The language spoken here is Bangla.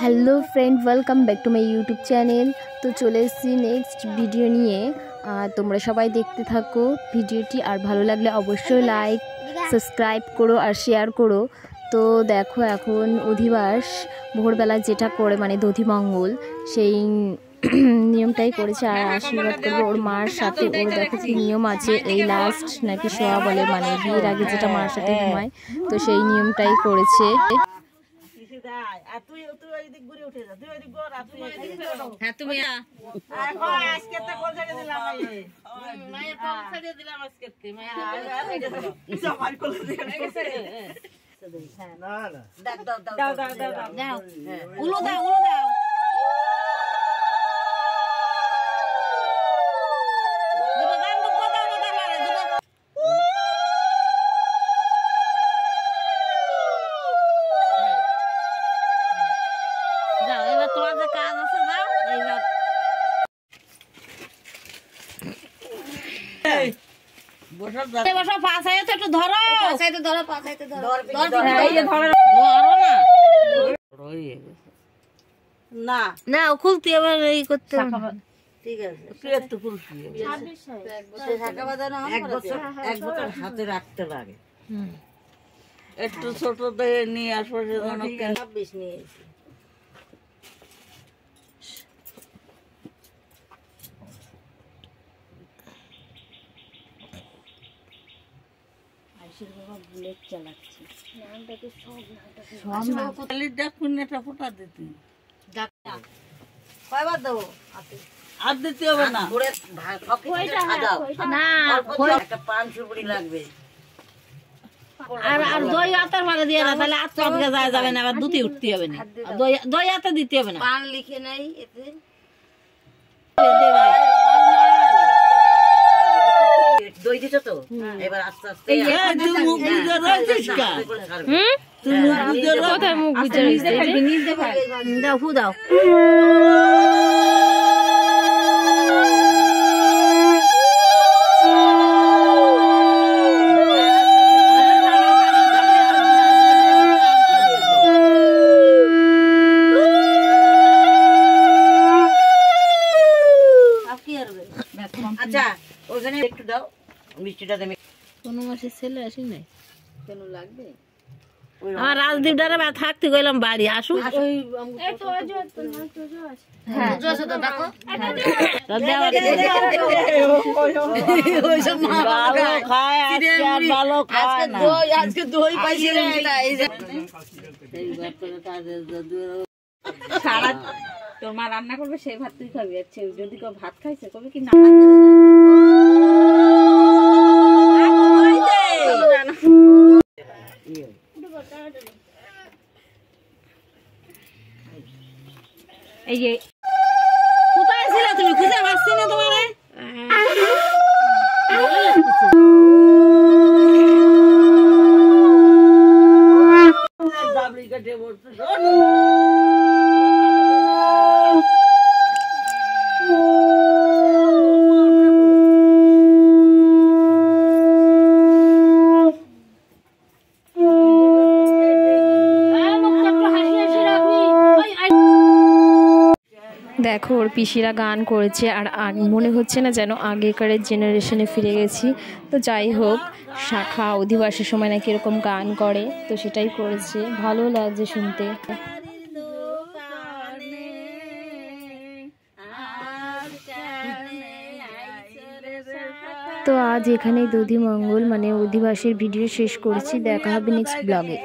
Hello friend, welcome back to my YouTube channel. তো চলে এসেছি নেক্সট ভিডিও নিয়ে। তোমরা সবাই দেখতে থাকো ভিডিওটি, আর ভালো লাগলে অবশ্যই লাইক, সাবস্ক্রাইব করো আর শেয়ার করো। তো দেখো, এখন অধিবাস ভোরবেলা যেটা করে মানে দধিমঙ্গল, সেই নিয়মটাই করেছে। আর আশীর্বাদ করবে ওর মার সাথে। ওর দেখো কি নিয়ম আছে, এই লাস্ট নাকি শোয়া বলে, মানে বিয়ের আগে যেটা মার সাথে ঘুমায়, তো সেই নিয়মটাই করেছে। না খুলতে এবার এই করতে ঠিক আছে, একটু খুলতে এক বছর হাতে রাখতে লাগে। একটু ছোট নিয়ে আসবার জন্য 26 নিয়ে এসেছি। বুলেট চালাচ্ছে, ফোটা দিতে কয়বার দেবো? আর দিতে হবে না, একটা পান সুপুরি লাগবে। আর দই আতার মারা দিয়ে না, তাহলে আত্ম আটকে যাবে না, আবার দুটি উঠতে হবে না, দই আতা দিতে হবে না। পান লিখে নাই এতে, দই দিত তো। এবার আস্তে আস্তে কোথায় মুখ বুঝে দাও, ফু দাও। আচ্ছা ওখানে একটু দাও মিষ্টিটা। দেবে কোন মাসের ছেলে আসি নাই, কেন লাগবে? আমার রাজদীপ দ্বারা থাকতে গেলাম বাড়ি, আসুক। তোর মা রান্না করবে, সেই ভাত তুই খাবি। আচ্ছা, যদি কেউ ভাত খাইছে কবে কি না, এই যে কোথায় ছিল তুমি? খুঁজে পাচ্ছি না তোমারে। দেখো ওর পিসিরা গান করেছে, আর মনে হচ্ছে না যেন আগেকারের জেনারেশনে ফিরে গেছি। তো যাই হোক, শাখা অধিবাসের সময় নাকি এরকম গান করে, তো সেটাই করেছে, ভালো লাগছে শুনতে। তো আজ এখানেই দধিমঙ্গল মানে অধিবাসের ভিডিও শেষ করছি। দেখা হবে নেক্সট ব্লগে।